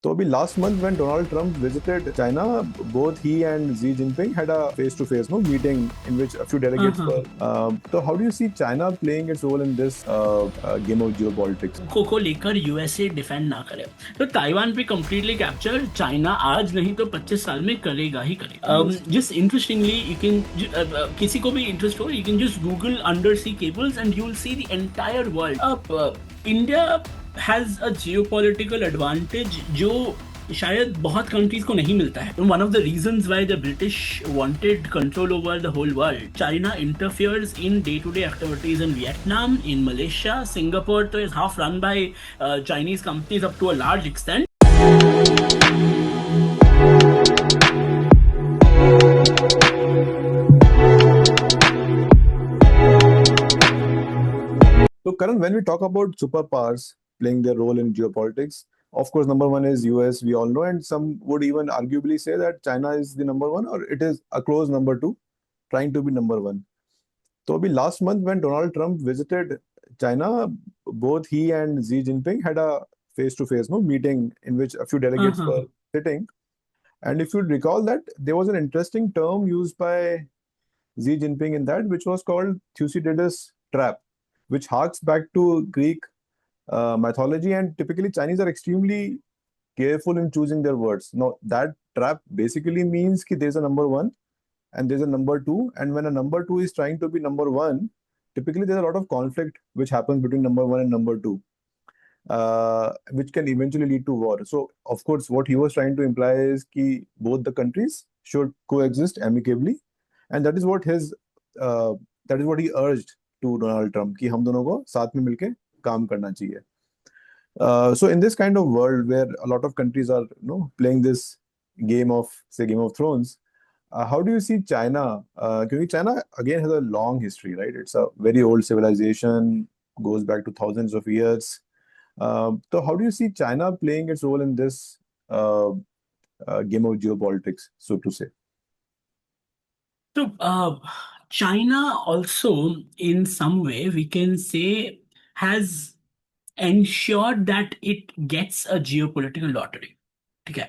तो अभी last month when Donald Trump visited China, both he and Xi Jinping had a face-to-face meeting in which a few हाँ delegates हाँ were. So how do you see China playing its role in this game of geopolitics? को लेकर USA defend ना करे तो Taiwan पे completely capture China आज नहीं तो 25 साल में करेगा ही करेगा। Yes. Just interestingly you can किसी को भी इंटरेस्ट हो you can just Google under sea cables and you will see the entire world. अब India has a geopolitical advantage जो शायद बहुत कंट्रीज को नहीं मिलता है। One of the reasons why the British wanted control over the whole world, China interferes in day to day activities in Vietnam, in Malaysia, Singapore तो is half run by Chinese companies up to a large extent. So, Karan, when we talk about superpowers playing their role in geopolitics, of course, number one is US, we all know, and some would even arguably say that China is the number one, or it is a close number two, trying to be number one. So, abhi last month when Donald Trump visited China, both he and Xi Jinping had a face-to-face meeting in which a few हाँ delegates were हाँ sitting. And if you recall that, there was an interesting term used by Xi Jinping in that, which was called Thucydides trap, which harks back to Greek mythology. And typically, Chinese are extremely careful in choosing their words. Now, that trap basically means that there's a number one and there's a number two. And when a number two is trying to be number one, typically there's a lot of conflict which happens between number one and number two, which can eventually lead to war. So, of course, what he was trying to imply is that both the countries should coexist amicably, and uh, that is what he urged to Donald Trump कि हम दोनों को साथ में मिलके काम करना चाहिए. So in this kind of world where a lot of countries are playing this game of say Game of Thrones, how do you see China? Because China again has a long history, right? It's a very old civilization, goes back to thousands of years. So how do you see China playing its role in this game of geopolitics, so to say? तो China also in some way we can say has ensured that it gets a geopolitical lottery। ठीक है,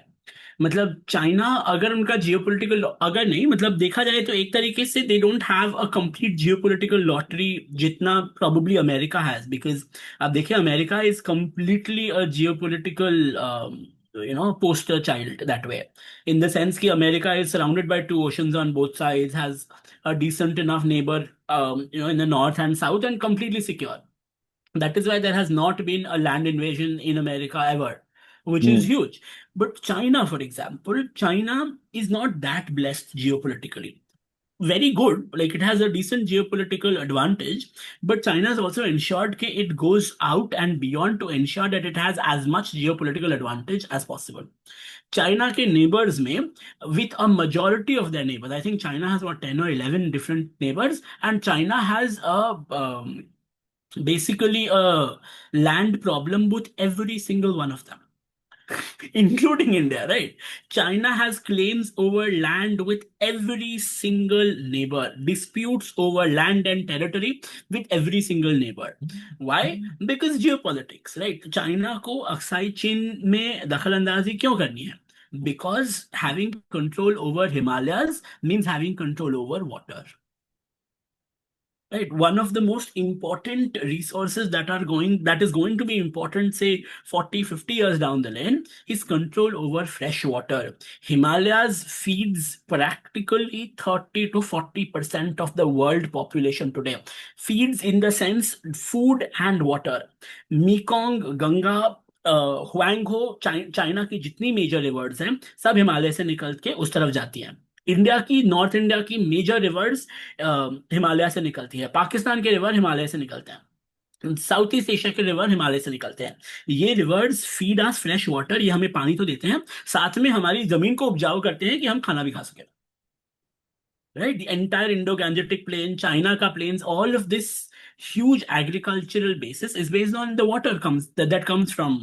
मतलब China अगर उनका geopolitical अगर नहीं मतलब देखा जाए तो एक तरीके से दे don't have a complete geopolitical lottery जितना प्रोबेबली अमेरिका हैज। बिकॉज आप देखिए America is completely a geopolitical poster child that way, in the sense कि America is surrounded by two oceans on both sides, has a decent enough neighbor in the north and south, and completely secure. That is why there has not been a land invasion in America ever, which is Hmm. huge. But China, for example, China is not that blessed geopolitically. Very good, like it has a decent geopolitical advantage, but China has also ensured that it goes out and beyond to ensure that it has as much geopolitical advantage as possible. China के neighbors में, with a majority of their neighbors, I think China has what 10 or 11 different neighbors, and China has a basically a land problem with every single one of them, including India, right? China has claims over land with every single neighbor, disputes over land and territory with every single neighbor. Why? Because geopolitics, right? China को Aksai चीन में दखल अंदाजी क्यों करनी है? Because having control over Himalayas means having control over water. Right, one of the most important resources that is going to be important, say 40, 50 years down the lane, is control over fresh water. Himalayas feeds practically 30 to 40% of the world population today. Feeds in the sense food and water. Mekong, Ganga, हुआंगहो, China की जितनी major rivers हैं सब हिमालय से निकल के उस तरफ जाती हैं। इंडिया की, नॉर्थ इंडिया की मेजर रिवर्स हिमालय से निकलती है। पाकिस्तान के रिवर हिमालय से निकलते हैं। साउथ ईस्ट एशिया के रिवर हिमालय से निकलते हैं। ये रिवर्स फीड अस फ्रेश वाटर, ये हमें पानी तो देते हैं, साथ में हमारी जमीन को उपजाऊ करते हैं कि हम खाना भी खा सकें। Right, the entire Indo-Gangetic plain, China ka plains, all of this huge agricultural basis is based on the water that comes from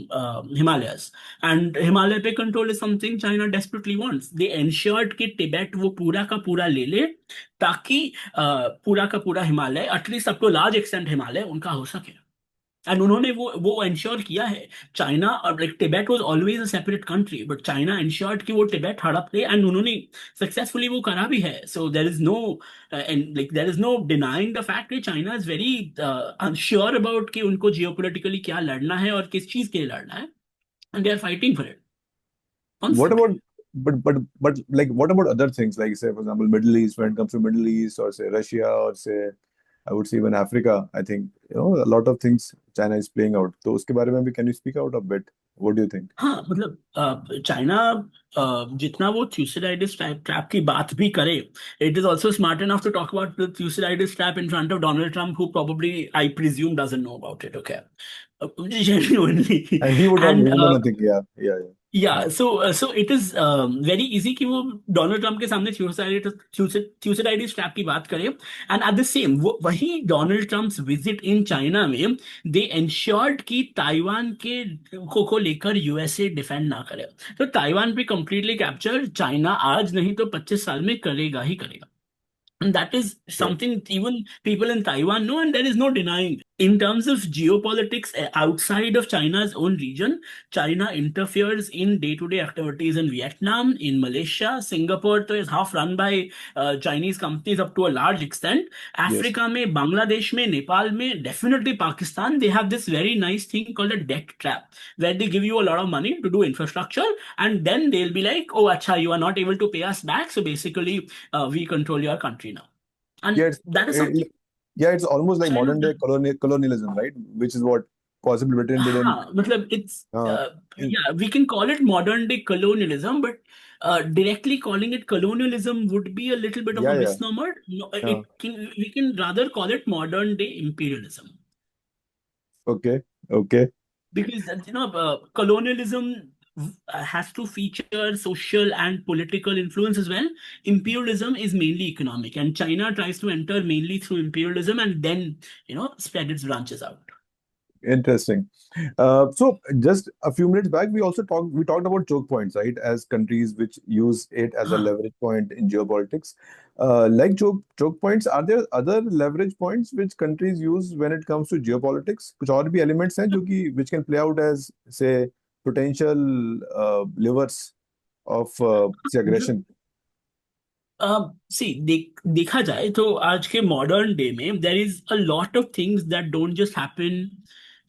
Himalayas. And Himalaya pe control is something China desperately wants. They ensured कि Tibet वो पूरा का पूरा ले ले ताकि पूरा का पूरा Himalaya, at least up to a large extent Himalaya उनका हो सके। एंड उन्होंने वो इंश्योर किया है। China, like Tibet was always a separate country, but China insured कि वो टिबेट हड़प ले, एंड उन्होंने सक्सेसफुली वो करा भी है। So there is no end like there is no denying the fact कि China is very unsure about कि उनको जियोपॉलिटिकली क्या लड़ना है और किस चीज के लिए लड़ना है, and they are fighting for it What about, constantly. but like what about other things, like say for example Middle East, when it comes to Middle East, or say Russia, or say I would say even Africa, I think a lot of things China is playing out. तो उसके बारे में भी can you speak out a bit? What do you think? हाँ मतलब China जितना वो थ्यूसिडाइडिस trap की बात भी करे, it is also smart enough to talk about the Thucydides trap in front of Donald Trump, who probably I presume doesn't know about it, okay, genuinely. And he And would not think, yeah, yeah, yeah. या हाँ, so it is very easy कि वो Donald Trump के सामने थ्यूसिडाइडिस trap की बात करें, and at the same वो वही Donald Trump's visit in China में दे इंश्योर्ड कि ताइवान के को लेकर यूएसए डिफेंड ना करे। तो ताइवान पे कंप्लीटली कैप्चर चाइना आज नहीं तो 25 साल में करेगा ही करेगा। And that is sure. something even people in Taiwan know, and there is no denying. In terms of geopolitics outside of China's own region, China interferes in day-to-day activities in Vietnam, in Malaysia, Singapore is half run by Chinese companies up to a large extent. Yes. Africa में, Bangladesh में, Nepal में, definitely Pakistan, they have this very nice thing called a debt trap, where they give you a lot of money to do infrastructure, and then they'll be like, oh, acha, you are not able to pay us back, so basically we control your country now. Yeah, And that is something yeah, it's almost like China modern day does. colonialism, right? Which is what possibly Britain did in हाँ मतलब it's uh, in yeah, we can call it modern day colonialism, but directly calling it colonialism would be a little bit of a yeah, yeah, misnomer. No, yeah. we can rather call it modern day imperialism, Okay, okay. because colonialism has to feature social and political influence as well. Imperialism is mainly economic, and China tries to enter mainly through imperialism and then spread its branches out. Interesting. So just a few minutes back, we talked about choke points, right? As countries which use it as a हाँ, leverage point in geopolitics. Like choke points, are there other leverage points which countries use when it comes to geopolitics? कुछ और भी elements हैं जो कि which can play out as say potential levers of say मतलब aggression? सी देखा जाए तो आज के मॉडर्न डे में there is a lot of things that don't just happen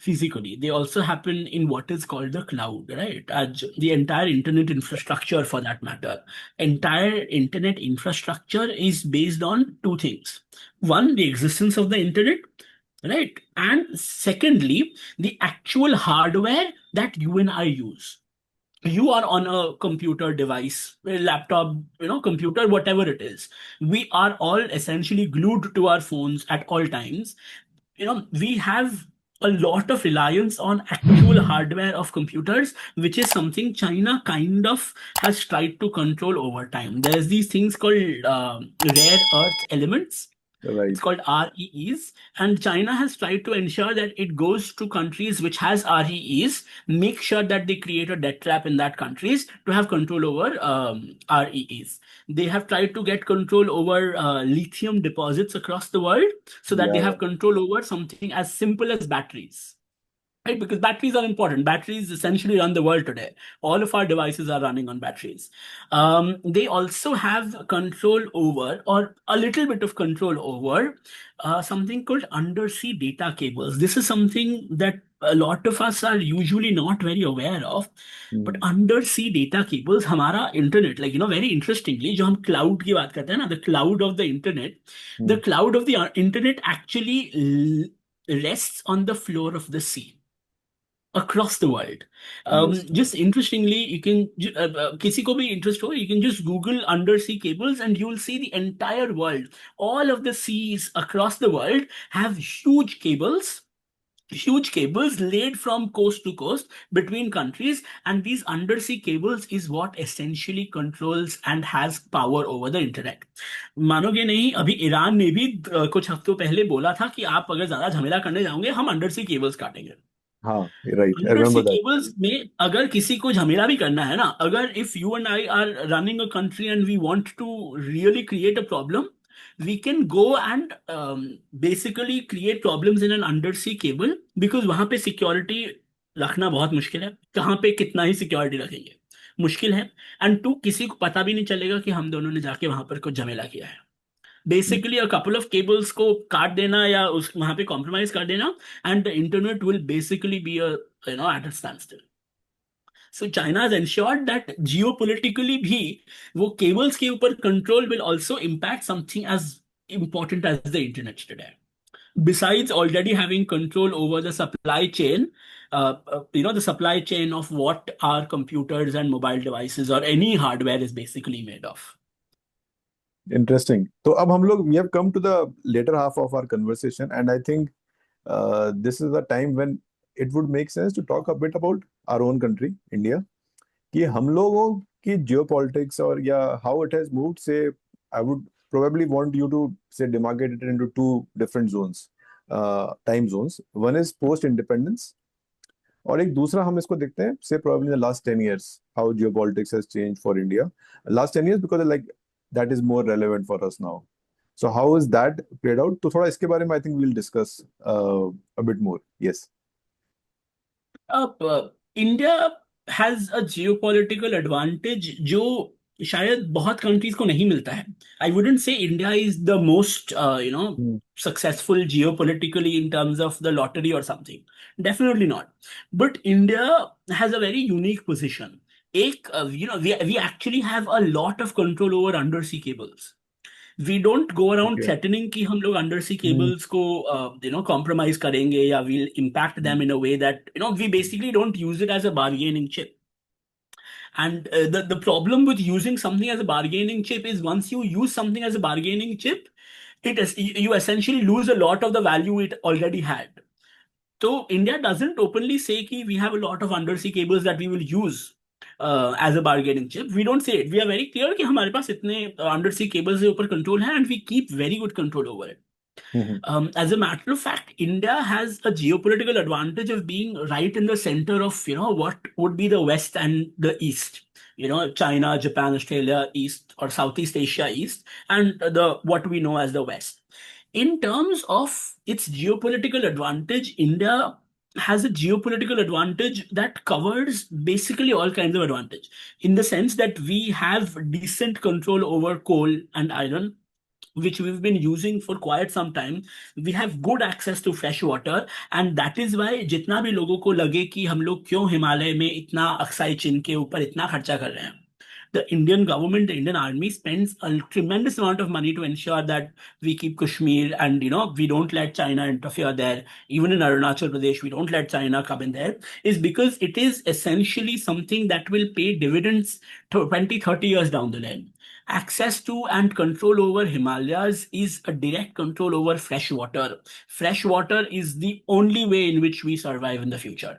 physically, they also happen in what is called the cloud, right? As the entire internet infrastructure, for that matter, entire internet infrastructure is based on two things. One, the existence of the internet, right? And secondly, the actual hardware that you and I use. You are on a computer device, a laptop, computer, whatever it is. We are all essentially glued to our phones at all times. We have a lot of reliance on actual hardware of computers, which is something China kind of has tried to control over time. There's these things called rare earth elements. Right. It's called REEs, and China has tried to ensure that it goes to countries which has REEs, make sure that they create a debt trap in that countries to have control over REEs. They have tried to get control over lithium deposits across the world, so that they Yeah, have control over something as simple as batteries. Right, because batteries are important. Batteries essentially run the world today. All of our devices are running on batteries. They also have control over, or a little bit of control over, something called undersea data cables. This is something that a lot of us are usually not very aware of. yeah. But undersea data cables, हमारा internet, like very interestingly, जो हम cloud की बात करते हैं ना, the cloud of the internet, the Hmm. cloud of the internet actually rests on the floor of the sea across the world. Understood. Just interestingly, you can किसी को भी interest हो, you can just Google undersea cables and you will see the entire world. All of the seas across the world have huge cables laid from coast to coast between countries, and these undersea cables is what essentially controls and has power over the internet. मानोगे नहीं, अभी Iran ने भी कुछ हफ्तों पहले बोला था कि आप अगर ज्यादा झमेला करने जाओगे हम अंडरसी केबल्स काटेंगे। हाँ, right. I under see remember that. Cables में अगर किसी को झमेला भी करना है ना, अगर if you and I are running a country and we want to really create a problem, we can go and basically create problems in an undersea cable because वहां पे सिक्योरिटी रखना बहुत मुश्किल है. कहाँ पे कितना ही सिक्योरिटी रखेंगे, मुश्किल है. एंड टू, किसी को पता भी नहीं चलेगा कि हम दोनों ने जाके वहां पर कुछ झमेला किया है. Basically a couple of cables को काट देना या उस वहां पे कॉम्प्रोमाइज कर देना, and the internet will basically be at a standstill. So China has ensured that geopolitically भी वो केबल्स के ऊपर control will also impact something as important as the internet today. Besides already having control over the supply chain, the supply chain of what our computers and mobile devices or any hardware is basically made of. Interesting. तो अब हम लोग we have come to the later half of our conversation, and I think this is the time when it would make sense to talk a bit about our own country, India. कि हम लोगों की geopolitics और या how it has moved. Say, I would probably want you to say demarcate it into two different zones, time zones. One is post-independence, और एक दूसरा हम इसको देखते हैं say probably in the last 10 years how geopolitics has changed for India. Last 10 years because like that is more relevant for us now. So how is that played out? तो थोड़ा इसके बारे में I think we'll discuss a bit more. Yes. India has a geopolitical advantage जो शायद बहुत countries को नहीं मिलता है. I wouldn't say India is the most successful geopolitically in terms of the lottery और something, definitely not. But India has a very unique position. एक we actually have a lot of control over under sea cables. We don't go around Okay. Threatening कि हम लोग under sea Hmm. Cables को compromise करेंगे या will impact them in a way that we basically don't use it as a bargaining chip. And the problem with using something as a bargaining chip is once you use something as a bargaining chip, it is you essentially lose a lot of the value it already had. So India doesn't openly say कि we have a lot of undersea cables that we will use as a bargaining chip. We don't say it. We are very clear कि हमारे पास इतने undersea cables के ऊपर control है and we keep very good control over it. Mhm. As a matter of fact, India has a geopolitical advantage of being right in the center of what would be the West and the East. China, Japan, Australia, East or Southeast Asia East, and the what we know as the West. In terms of its geopolitical advantage, India has a geopolitical advantage that covers basically all kinds of advantage in the sense that we have decent control over coal and iron, which we've been using for quite some time. We have good access to fresh water, and that is why जितना भी लोगों को लगे कि हम लोग क्यों हिमालय में इतना अक्साई चिन के ऊपर इतना खर्चा कर रहे हैं, the Indian government, the Indian army spends a tremendous amount of money to ensure that we keep Kashmir and we don't let China interfere there. Even in Arunachal Pradesh, we don't let China come in there, is because it is essentially something that will pay dividends 20, 30 years down the line. Access to and control over Himalayas is a direct control over fresh water. Fresh water is the only way in which we survive in the future.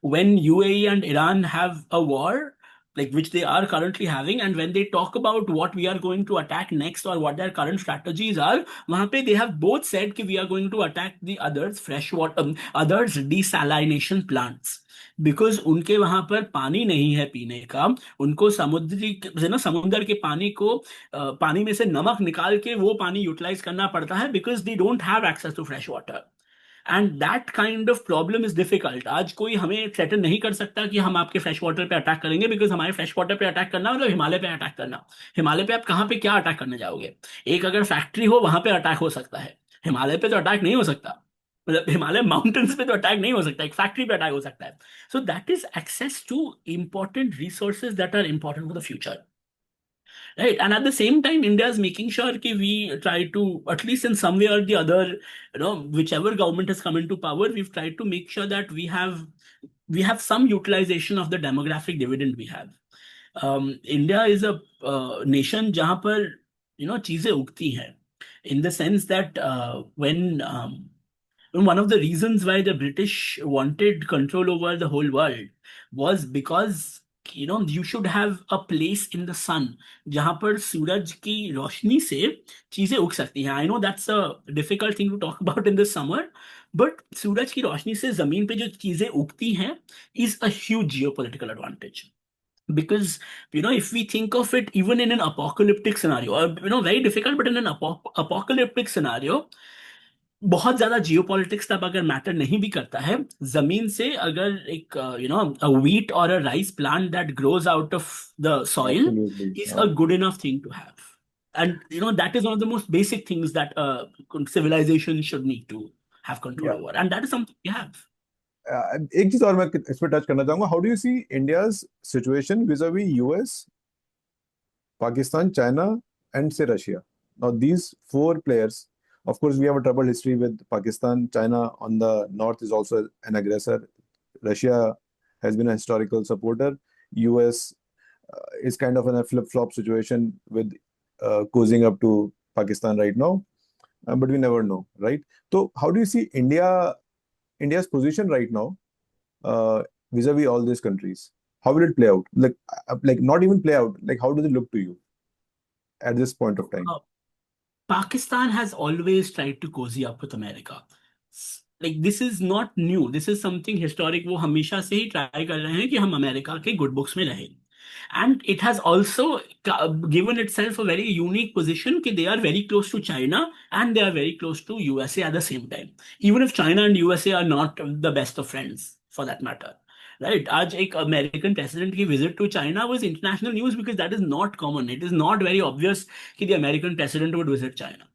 When UAE and Iran have a war, like which they are currently having, and when they talk about what we are going to attack next or what their current strategies are, वहां पे they have both said कि we are going to attack the others freshwater, others desalination plants. Because उनके वहां पर पानी नहीं है पीने का, उनको समुद्र के पानी को पानी में से नमक निकाल के वो पानी यूटिलाइज करना पड़ता है because they don't have access to fresh water. And that kind of problem is difficult. आज कोई हमें थ्रेटन नहीं कर सकता कि हम आपके फ्रेश वाटर पे अटैक करेंगे, बिकॉज हमारे फ्रेश वाटर पे अटैक करना मतलब हिमालय पे अटैक करना. हिमालय पे आप कहाँ पे क्या अटैक करने जाओगे? एक अगर फैक्ट्री हो वहां पे अटैक हो सकता है, हिमालय पे तो अटैक नहीं हो सकता. मतलब हिमालय माउंटेन्स पे तो अटैक नहीं हो सकता, एक फैक्ट्री पे अटैक हो सकता है. So that is access to important resources that are important for the future. Right. And at the same time, India is making sure that we try to, at least in some way or the other, whichever government has come into power, we've tried to make sure that we have some utilization of the demographic dividend we have. India is a nation जहाँ पर चीजें उगती हैं, in the sense that when one of the reasons why the British wanted control over the whole world was because you should have a place in the sun जहां पर सूरज की रोशनी से चीजें उग सकती हैं. I know that's a difficult thing to talk about in this summer, but सूरज की रोशनी से जमीन पे जो चीजें उगती हैं is a huge geopolitical advantage. Because if we think of it even in an apocalyptic scenario, or very difficult, but in an apocalyptic scenario, बहुत ज्यादा जियोपॉलिटिक्स तब अगर मैटर नहीं भी करता है, जमीन से अगर एक अ wheat or a rice plant that grows out of the soil Absolutely. is a good enough thing to have. And that is one of the most basic things that civilization should need to have control Yeah. over, and that is something we have. एक चीज और मैं इस पे touch करना चाहूंगा. How do you see India's situation vis a vis US, Pakistan, China, and say Russia? Now these four players, of course, we have a troubled history with Pakistan. China on the north is also an aggressor. Russia has been a historical supporter. US is kind of in a flip-flop situation with cozying up to Pakistan right now, but we never know, right? So how do you see India's position right now uh, vis-a-vis all these countries? How will it play out? Like not even play out. Like how does it look to you at this point of time? Uh, Pakistan has always tried to cozy up with America. Like this is not new. This is something historic. वो हमेशा से ही try कर रहे हैं कि हम America के good books में रहें. And it has also given itself a very unique position कि they are very close to China and they are very close to USA at the same time. Even if China and USA are not the best of friends for that matter. Right? आज एक American president की visit to China was international news because that is not common. It is not very obvious कि the American president would visit China.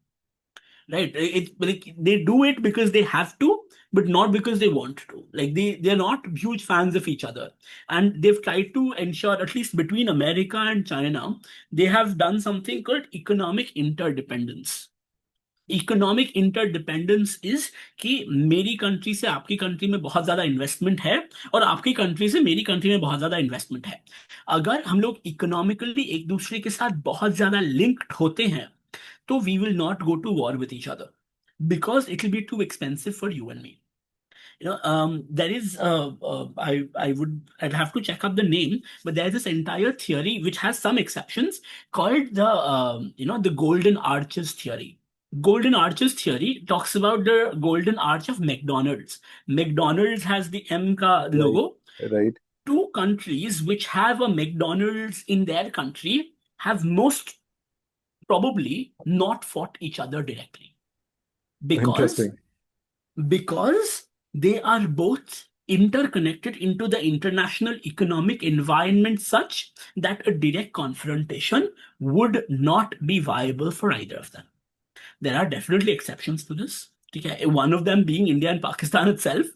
Right? Like they do it because they have to, but not because they want to. Like they're not huge fans of each other, and they've tried to ensure, at least between America and China, they have done something called economic interdependence. Economic interdependence is कि मेरी country से आपकी country में बहुत ज्यादा investment है और आपकी कंट्री से मेरी कंट्री में बहुत ज्यादा इन्वेस्टमेंट है. अगर हम लोग इकोनॉमिकली एक दूसरे के साथ बहुत ज्यादा लिंक्ड होते हैं तो we will not go to war with each other because it will be too expensive for you and me. There is I'd have to check up the name, but there's this entire theory which has some exceptions called the the golden arches theory. Golden arches theory talks about the golden arch of McDonald's. McDonald's has the M ka Right, logo. right. Two countries which have a McDonald's in their country have most probably not fought each other directly because Interesting. because they are both interconnected into the international economic environment such that a direct confrontation would not be viable for either of them. There are definitely exceptions to this. Okay? One of them being India and Pakistan itself,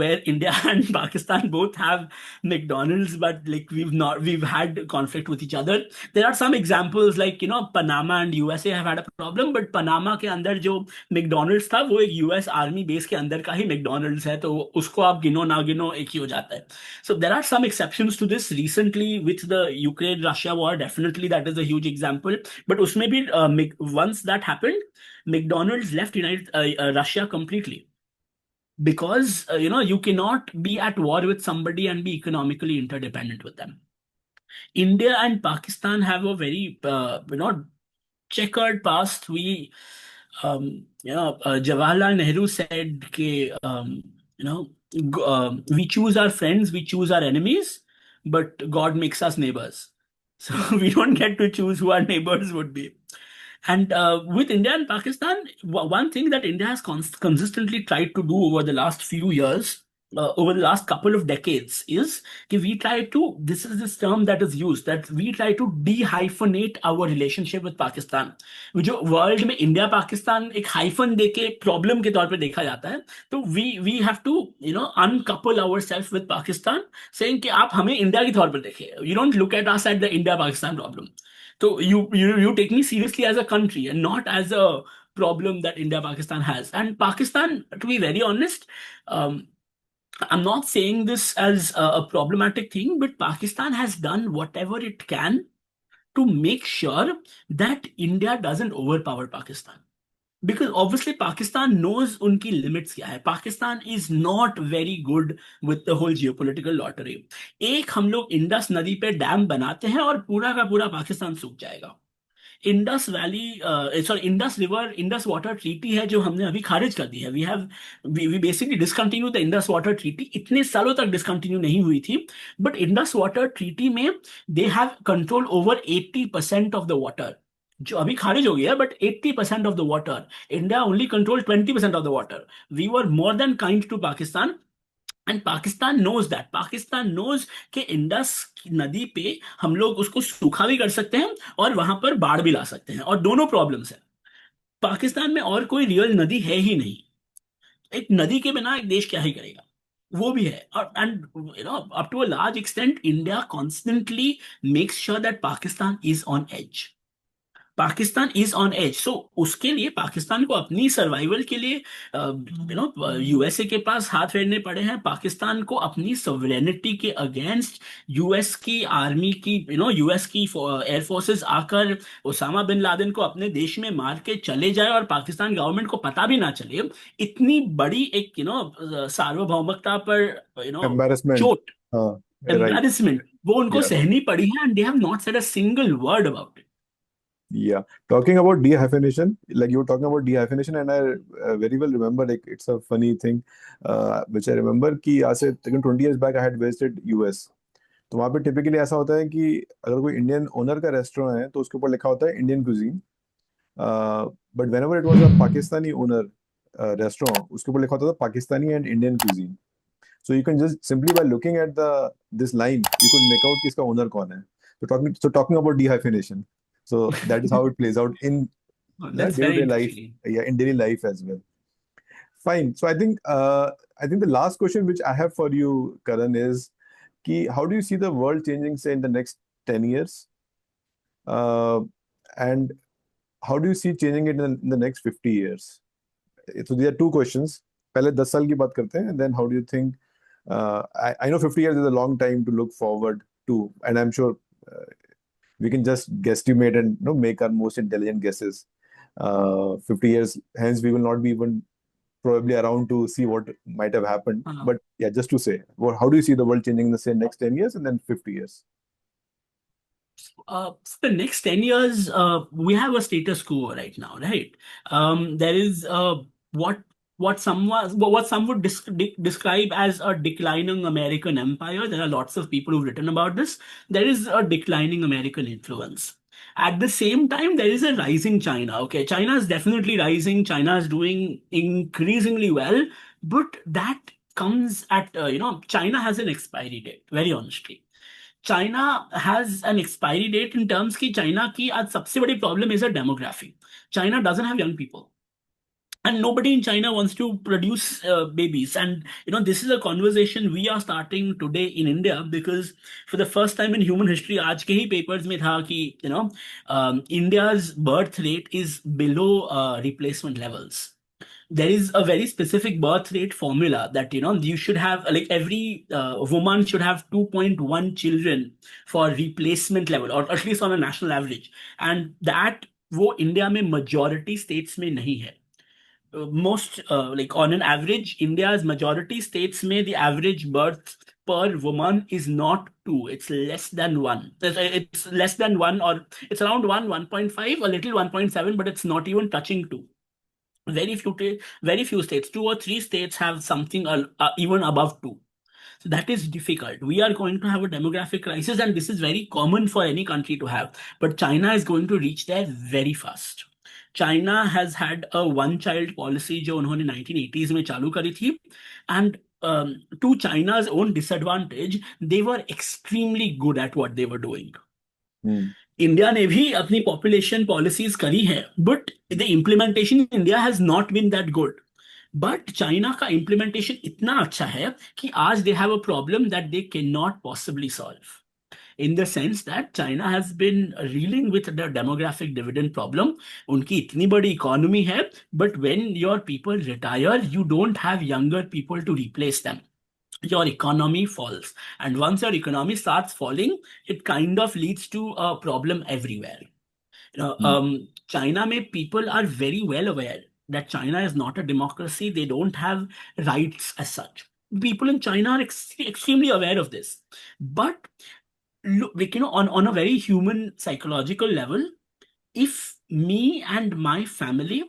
where India and Pakistan both have McDonald's, but like we've had conflict with each other. There are some examples like Panama and USA have had a problem, but Panama के अंदर जो McDonald's था वो एक US army base के अंदर का ही McDonald's है, तो उसको आप गिनो ना गिनो एक ही हो जाता है. So there are some exceptions to this. Recently with the Ukraine-Russia war, definitely that is a huge example. But उसमें भी once that happened, McDonald's left Russia completely because you cannot be at war with somebody and be economically interdependent with them. India and Pakistan have a very checkered past. Jawaharlal Nehru said कि we choose our friends, we choose our enemies, but God makes us neighbors. So we don't get to choose who our neighbors would be. And with India and Pakistan, one thing that India has consistently tried to do over the last few years, over the last couple of decades, is that we try to, this is this term that is used, that we try to de-hyphenate our relationship with Pakistan. जो world में India Pakistan एक hyphen देके problem के तौर पे देखा जाता है, तो we have to uncouple ourselves with Pakistan, saying कि आप हमें इंडिया के तौर पर देखिए. You don't look at us at the India Pakistan problem. So you take me seriously as a country and not as a problem that India Pakistan has. And Pakistan, to be very honest, I'm not saying this as a problematic thing, but Pakistan has done whatever it can to make sure that India doesn't overpower Pakistan. Because obviously Pakistan knows उनकी limits क्या है. Pakistan is not very good with the whole geopolitical lottery. एक हम लोग Indus नदी पे dam बनाते हैं और पूरा का पूरा पाकिस्तान सूख जाएगा. Indus valley sorry Indus river Indus water treaty है जो हमने अभी खारिज कर दी है। We basically discontinue the Indus water treaty. इतने सालों तक डिसकंटिन्यू नहीं हुई थी, बट इंडस वाटर ट्रीटी में they have control over 80% of the water, जो अभी खारिज हो गया है, but 80% of the water. India only control 20% of the water. We were more than kind to Pakistan, and Pakistan knows that. Pakistan knows कि Indus नदी पे हम लोग उसको सूखा भी कर सकते हैं और वहां पर बाढ़ भी ला सकते हैं, और दोनों प्रॉब्लम्स है। पाकिस्तान में और कोई रियल नदी है ही नहीं। एक नदी के बिना एक देश क्या ही करेगा, वो भी है। और and you know up to a large extent India constantly makes sure that Pakistan is on edge. Pakistan is on edge. So उसके लिए पाकिस्तान को अपनी सर्वाइवल के लिए यूएसए के पास हाथ फेरने पड़े हैं। पाकिस्तान को अपनी सॉवरेनिटी के अगेंस्ट यूएस की आर्मी की यूएस की एयर फोर्सेस आकर ओसामा बिन लादेन को अपने देश में मार के चले जाए और पाकिस्तान गवर्नमेंट को पता भी ना चले। इतनी बड़ी एक सार्वभौमकता पर Embarrassment. चोट, Right. एम्बैरेसमेंट वो उनको Yeah. सहनी पड़ी है, and they have not said a single word about it. Yeah, talking about dehyphenation, like you were talking about dehyphenation, and I very well remember, like it's a funny thing, which I remember कि आज से तकरीबन 20 years back I had visited US. तो वहाँ पे typically ऐसा होता है कि अगर कोई इंडियन ओनर का रेस्टोरेंट है तो उसके ऊपर लिखा होता है Indian cuisine, but when ever it was a Pakistani owner restaurant, उसके ऊपर लिखा होता था Pakistani and Indian cuisine. So you can just simply by looking at this line, you could make out कि इसका ओनर कौन है. So talking about dehyphenation. So that is how it plays out in Oh, the that's very day-to-day life, interesting. yeah, in daily life as well. Fine. So I think the last question which I have for you, Karan, is कि how do you see the world changing, say, in the next 10 years? And how do you see changing it in the next 50 years? So there are two questions. पहले 10 साल की बात करते हैं, and then how do you think, I know 50 years is a long time to look forward to, and I'm sure we can just guesstimate and make our most intelligent guesses. 50 years hence we will not be even probably around to see what might have happened. Uh, But yeah, just to say, how do you see the world changing in the say next 10 years and then 50 years? for the next 10 years, we have a status quo right now, right? There is what what some would describe as a declining American empire. There are lots of people who've written about this. There is a declining American influence. At the same time, there is a rising China. Okay, China is definitely rising. China is doing increasingly well, but that comes at China has an expiry date. Very honestly, China has an expiry date in terms की China की आज सबसे बड़ी problem is a demography. China doesn't have young people, and nobody in China wants to produce babies. And this is a conversation we are starting today in India, because for the first time in human history आज के ही papers में था कि India's birth rate is below replacement levels. There is a very specific birth rate formula that you should have, like every woman should have 2.1 children for replacement level, or at least on a national average. And that वो India में majority states में नहीं है. Most like on an average, India's majority states में the average birth per woman is not 2, it's less than 1. It's less than 1, or it's around 1, 1.5, a little 1.7, but it's not even touching 2. Very few states, 2 or 3 states have something even above 2. So that is difficult. We are going to have a demographic crisis, and this is very common for any country to have. But China is going to reach there very fast. China has had a one child policy जो उन्होंने 1980s में चालू करी थी, and to China's own disadvantage, they were extremely good at what they were doing. India ने भी अपनी population policies करी है, but the implementation in India has not been that good. But China का इम्प्लीमेंटेशन इतना अच्छा है कि आज they have a problem that they can not possibly solve, in the sense that China has been reeling with the demographic dividend problem. उनकी इतनी बड़ी economy है, but when your people retire, you don't have younger people to replace them. Your economy falls. And once your economy starts falling, it kind of leads to a problem everywhere. China may people are very well aware that China is not a democracy. They don't have rights as such. People in China are extremely aware of this. But look, like, on a very human psychological level, if me and my family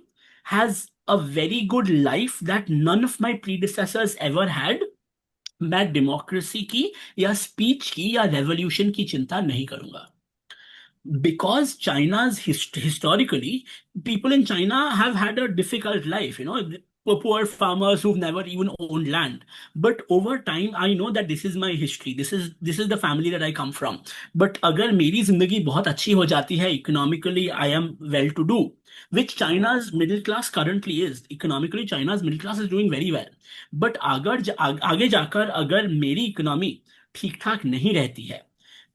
has a very good life that none of my predecessors ever had, मैं democracy की या speech की या revolution की चिंता नहीं करूंगा. Because China's historically, people in China have had a difficult life, poor farmers who've never even owned land. But over time, I know that this is my history. This is the family that I come from. But अगर मेरी जिंदगी बहुत अच्छी हो जाती है, economically I am well to do, which China's middle class currently is. Economically, China's middle class is doing very well. But आगे जाकर अगर मेरी इकोनॉमी ठीक ठाक नहीं रहती है,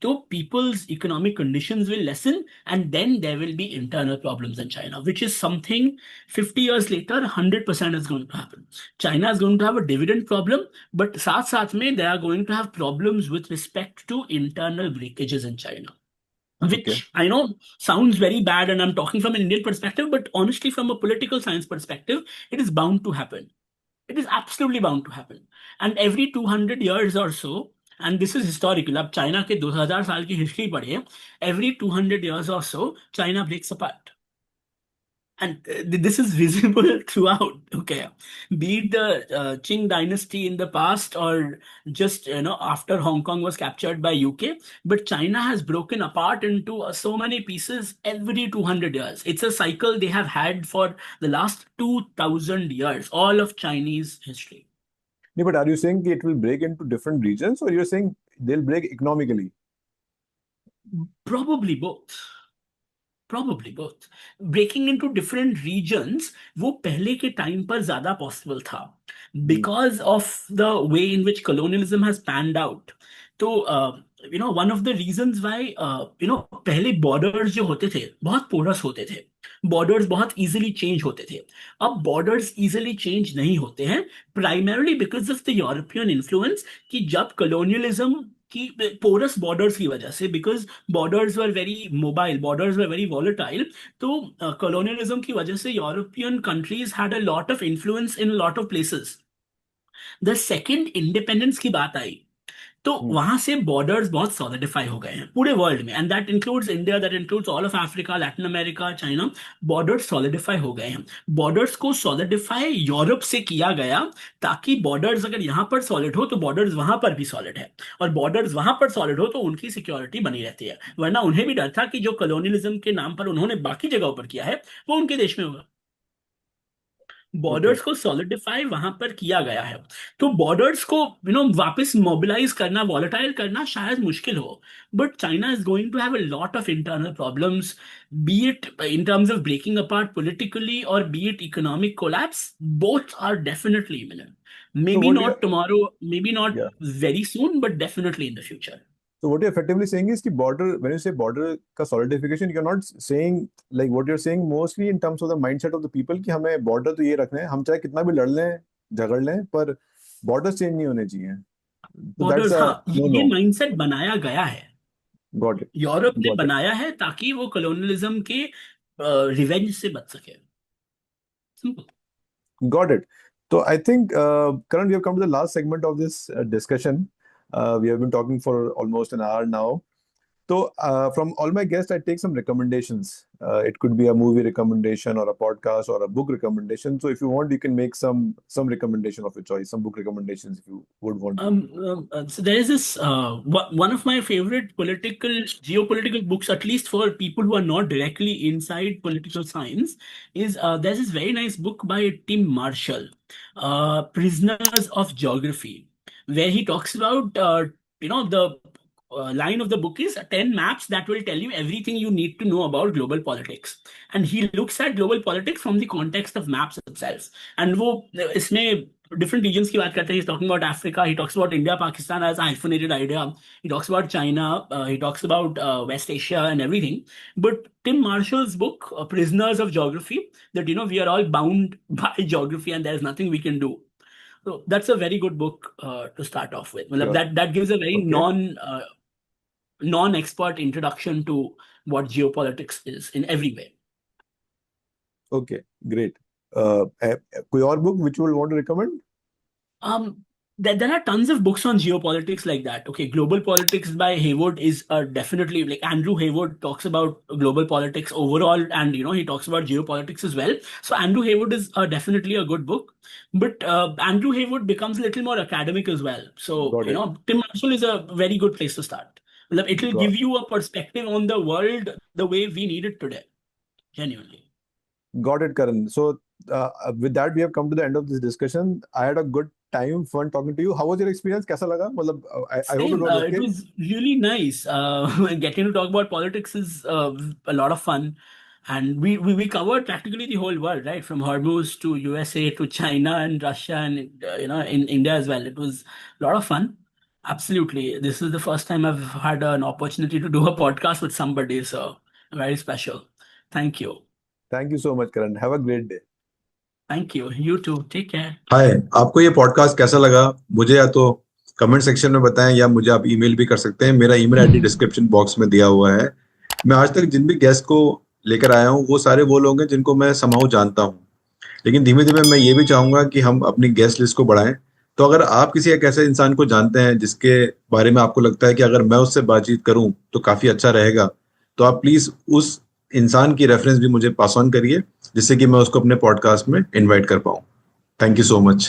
so people's economic conditions will lessen, and then there will be internal problems in China, which is something 50 years later, 100% is going to happen. China is going to have a dividend problem, but साथ में they are going to have problems with respect to internal breakages in China. Okay. Which I know sounds very bad, and I'm talking from an Indian perspective, but honestly, from a political science perspective, it is bound to happen. It is absolutely bound to happen. And every 200 years or so, and this is historical, अब China के 2000 साल की history पढ़िए, every 200 years or so, China breaks apart. And this is visible throughout, okay? Be it the Qing dynasty in the past or just, after Hong Kong was captured by UK, but China has broken apart into so many pieces every 200 years. It's a cycle they have had for the last 2000 years, all of Chinese history. Yeah, but are you saying it will break into different regions, or you're saying they'll break economically? Probably both. Probably both. Breaking into different regions, वो पहले के time पर ज्यादा possible था because of the way in which colonialism has panned out. तो one of the reasons why पहले borders जो होते थे बहुत पोरस होते थे, borders बहुत easily change होते थे. अब borders easily change नहीं होते हैं primarily because of the European influence, कि जब colonialism की पोरस बॉर्डर्स की वजह से, because borders were very mobile, borders were very volatile, तो कॉलोनियलिज्म की वजह से European countries had a lot of influence in lot of places. The second independence की बात आई तो वहां से बॉर्डर्स बहुत सॉलिडिफाई हो गए हैं पूरे वर्ल्ड में, and that includes India, that includes all of Africa, Latin America, China. Borders solidify हो गए हैं. बॉर्डर्स को सॉलिडिफाई यूरोप से किया गया ताकि बॉर्डर्स अगर यहां पर सॉलिड हो तो बॉर्डर्स वहां पर भी सॉलिड है, और बॉर्डर्स वहां पर सॉलिड हो तो उनकी सिक्योरिटी बनी रहती है. वरना उन्हें भी डर था कि जो कॉलोनियलिज्म के नाम पर उन्होंने बाकी जगहों पर किया है वो उनके देश में होगा. Okay. बॉर्डर्स को सॉलिडिफाई वहां पर किया गया है. तो बॉर्डर्स को वापस मोबिलाइज करना, वॉलेटाइल करना शायद मुश्किल हो, but China is going to have a lot of internal problems, be it in terms of breaking apart politically or be it economic collapse. Both are definitely imminent. So Maybe what you not tomorrow, maybe not yeah. very soon, but definitely in the future. So what you're effectively saying is कि border, when you say border का solidification, you're not saying like what you're saying mostly in terms of the mindset of the people कि हमें border तो ये रखना है, हम चाहे कितना भी लड़ लें, झगड़ लें, पर borders change नहीं होने चाहिए. So that's बॉर्डर्स, a हाँ, ये no. माइंडसेट बनाया गया है, Got it. यूरोप ने Got it. बनाया है ताकि वो कॉलोनियलिज्म के रिवेंज से बच सके. Simple. Got it. So I think, Karan, we have come to the last segment of this discussion. We have been talking for almost an hour now. So from all my guests, I take some recommendations. It could be a movie recommendation or a podcast or a book recommendation. So if you want, you can make some recommendation of your choice, some book recommendations if you would want to. So there is this one of my favorite geopolitical books, at least for people who are not directly inside political science, is there's this very nice book by Tim Marshall, Prisoners of Geography, where he talks about the line of the book is 10 maps that will tell you everything you need to know about global politics, and he looks at global politics from the context of maps itself. And वो इसमें different regions की बात करते हैं. He's talking about Africa, he talks about India, Pakistan as a hyphenated idea, he talks about China, he talks about West Asia and everything. But Tim Marshall's book, Prisoners of Geography, that we are all bound by geography and there is nothing we can do. So that's a very good book to start off with. Sure. That gives a very Okay. non-expert introduction to what geopolitics is in every way. Okay, great. कोई और book which you will want to recommend? There are tons of books on geopolitics like that. Okay, Global Politics by Haywood is definitely, like, Andrew Haywood talks about global politics overall, and he talks about geopolitics as well. So Andrew Haywood is definitely a good book, but Andrew Haywood becomes a little more academic as well. So Got it. Tim Marshall is a very good place to start. Well, it will Got, give you a perspective on the world the way we need it today. Genuinely. got it, Karan. So, with that, we have come to the end of this discussion. I had a good time, fun talking to you. How was your experience? कैसा लगा? मतलब, I hope it Same. was It okay. was really nice. Getting to talk about politics is a lot of fun, and we covered practically the whole world, right? From Hormuz to USA to China and Russia, and in India as well. It was a lot of fun. Absolutely. This is the first time I've had an opportunity to do a podcast with somebody, so very special. Thank you. Thank you so much, Karan. Have a great day. Thank you. You too. Take care. हाय, आपको ये podcast कैसा लगा? मुझे या तो comment section में बताएं या मुझे आप ईमेल भी कर सकते हैं। मेरा ईमेल आईडी डिस्क्रिप्शन बॉक्स में दिया हुआ है। मैं आज तक जिन भी गेस्ट को लेकर आया हूँ वो सारे वो लोग हैं जिनको मैं समहाउ जानता हूँ, लेकिन धीमे धीमे मैं ये भी चाहूंगा कि हम अपनी गेस्ट लिस्ट को बढ़ाएं। तो अगर आप किसी एक ऐसे इंसान को जानते हैं जिसके बारे में आपको लगता है कि अगर मैं उससे बातचीत करूं तो काफी अच्छा रहेगा, तो आप प्लीज उस इंसान की रेफरेंस भी मुझे पास ऑन करिए, जिससे कि मैं उसको अपने पॉडकास्ट में इनवाइट कर पाऊं। Thank you so much.